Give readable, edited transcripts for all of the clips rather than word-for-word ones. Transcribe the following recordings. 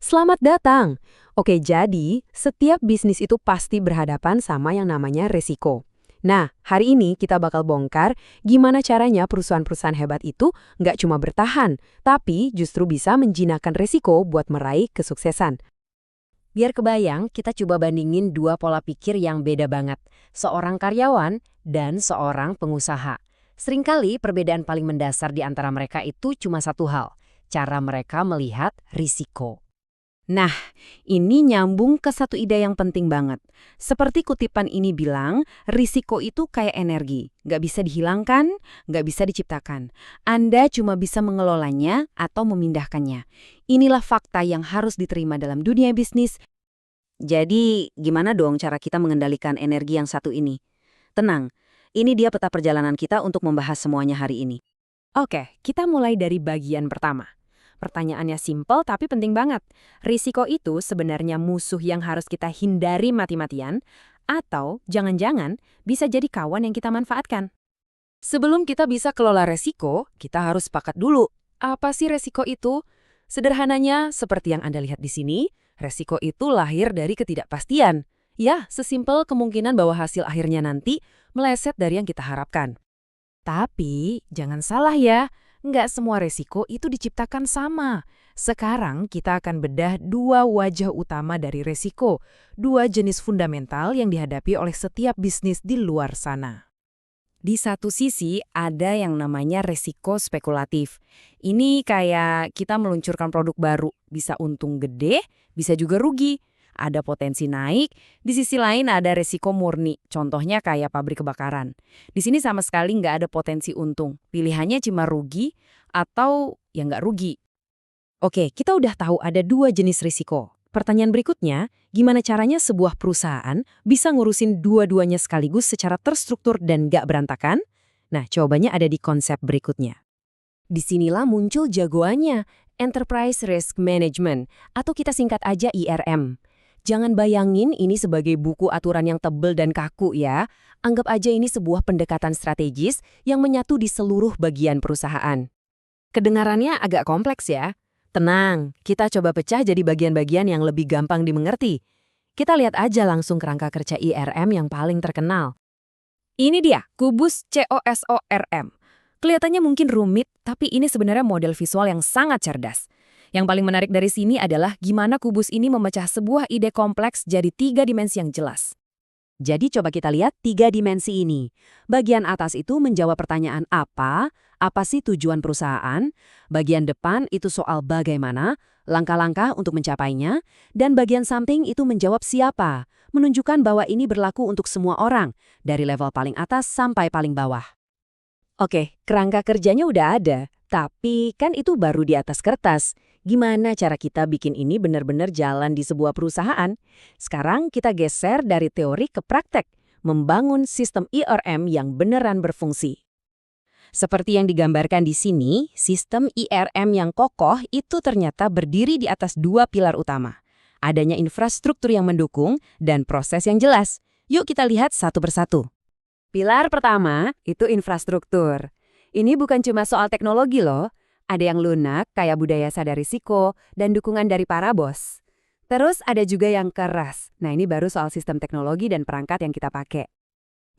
Selamat datang. Oke, jadi setiap bisnis itu pasti berhadapan sama yang namanya resiko. Nah, hari ini kita bakal bongkar gimana caranya perusahaan-perusahaan hebat itu nggak cuma bertahan, tapi justru bisa menjinakkan resiko buat meraih kesuksesan. Biar kebayang, kita coba bandingin dua pola pikir yang beda banget. Seorang karyawan dan seorang pengusaha. Seringkali perbedaan paling mendasar di antara mereka itu cuma satu hal. Cara mereka melihat risiko. Nah, ini nyambung ke satu ide yang penting banget. Seperti kutipan ini bilang, risiko itu kayak energi. Nggak bisa dihilangkan, nggak bisa diciptakan. Anda cuma bisa mengelolanya atau memindahkannya. Inilah fakta yang harus diterima dalam dunia bisnis. Jadi, gimana dong cara kita mengendalikan energi yang satu ini? Tenang, ini dia peta perjalanan kita untuk membahas semuanya hari ini. Oke, kita mulai dari bagian pertama. Pertanyaannya simpel tapi penting banget. Risiko itu sebenarnya musuh yang harus kita hindari mati-matian, atau jangan-jangan bisa jadi kawan yang kita manfaatkan. Sebelum kita bisa kelola resiko, kita harus sepakat dulu. Apa sih resiko itu? Sederhananya, seperti yang Anda lihat di sini, resiko itu lahir dari ketidakpastian. Ya, sesimpel kemungkinan bahwa hasil akhirnya nanti meleset dari yang kita harapkan. Tapi, jangan salah ya, nggak semua resiko itu diciptakan sama. Sekarang kita akan bedah dua wajah utama dari resiko, dua jenis fundamental yang dihadapi oleh setiap bisnis di luar sana. Di satu sisi, ada yang namanya resiko spekulatif. Ini kayak kita meluncurkan produk baru, bisa untung gede, bisa juga rugi. Ada potensi naik, di sisi lain ada resiko murni, contohnya kayak pabrik kebakaran. Di sini sama sekali nggak ada potensi untung, pilihannya cuma rugi atau ya nggak rugi. Oke, kita udah tahu ada dua jenis risiko. Pertanyaan berikutnya, gimana caranya sebuah perusahaan bisa ngurusin dua-duanya sekaligus secara terstruktur dan nggak berantakan? Nah, jawabannya ada di konsep berikutnya. Disinilah muncul jagoannya, Enterprise Risk Management, atau kita singkat aja IRM. Jangan bayangin ini sebagai buku aturan yang tebel dan kaku ya. Anggap aja ini sebuah pendekatan strategis yang menyatu di seluruh bagian perusahaan. Kedengarannya agak kompleks ya. Tenang, kita coba pecah jadi bagian-bagian yang lebih gampang dimengerti. Kita lihat aja langsung kerangka kerja IRM yang paling terkenal. Ini dia, kubus COSORM. Kelihatannya mungkin rumit, tapi ini sebenarnya model visual yang sangat cerdas. Yang paling menarik dari sini adalah gimana kubus ini memecah sebuah ide kompleks jadi 3 dimensi yang jelas. Jadi coba kita lihat 3 dimensi ini. Bagian atas itu menjawab pertanyaan apa sih tujuan perusahaan, bagian depan itu soal bagaimana, langkah-langkah untuk mencapainya, dan bagian samping itu menjawab siapa, menunjukkan bahwa ini berlaku untuk semua orang, dari level paling atas sampai paling bawah. Oke, kerangka kerjanya udah ada, tapi kan itu baru di atas kertas. Gimana cara kita bikin ini benar-benar jalan di sebuah perusahaan? Sekarang kita geser dari teori ke praktek, membangun sistem IRM yang beneran berfungsi. Seperti yang digambarkan di sini, sistem IRM yang kokoh itu ternyata berdiri di atas 2 pilar utama. Adanya infrastruktur yang mendukung dan proses yang jelas. Yuk kita lihat satu persatu. Pilar pertama itu infrastruktur. Ini bukan cuma soal teknologi loh. Ada yang lunak, kayak budaya sadar risiko, dan dukungan dari para bos. Terus ada juga yang keras. Nah, ini baru soal sistem teknologi dan perangkat yang kita pakai.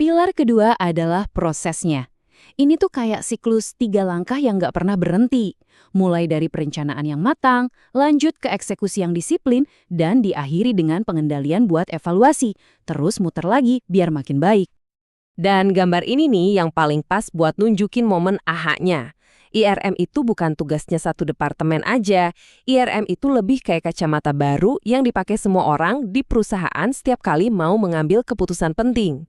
Pilar kedua adalah prosesnya. Ini tuh kayak siklus 3 langkah yang nggak pernah berhenti. Mulai dari perencanaan yang matang, lanjut ke eksekusi yang disiplin, dan diakhiri dengan pengendalian buat evaluasi. Terus muter lagi biar makin baik. Dan gambar ini nih yang paling pas buat nunjukin momen aha-nya. IRM itu bukan tugasnya satu departemen aja. IRM itu lebih kayak kacamata baru yang dipakai semua orang di perusahaan setiap kali mau mengambil keputusan penting.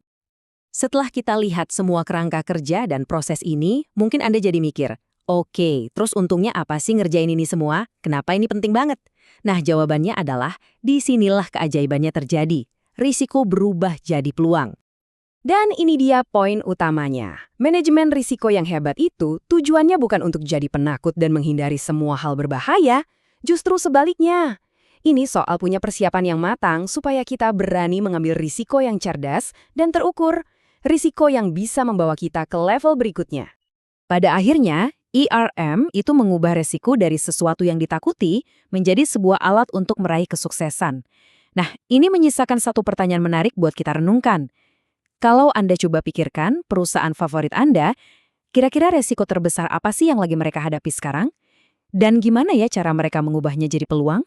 Setelah kita lihat semua kerangka kerja dan proses ini, mungkin Anda jadi mikir, oke, terus untungnya apa sih ngerjain ini semua? Kenapa ini penting banget? Nah, jawabannya adalah, disinilah keajaibannya terjadi. Risiko berubah jadi peluang. Dan ini dia poin utamanya. Manajemen risiko yang hebat itu tujuannya bukan untuk jadi penakut dan menghindari semua hal berbahaya, justru sebaliknya. Ini soal punya persiapan yang matang supaya kita berani mengambil risiko yang cerdas dan terukur, risiko yang bisa membawa kita ke level berikutnya. Pada akhirnya, ERM itu mengubah resiko dari sesuatu yang ditakuti menjadi sebuah alat untuk meraih kesuksesan. Nah, ini menyisakan satu pertanyaan menarik buat kita renungkan. Kalau Anda coba pikirkan perusahaan favorit Anda, kira-kira resiko terbesar apa sih yang lagi mereka hadapi sekarang? Dan gimana ya cara mereka mengubahnya jadi peluang?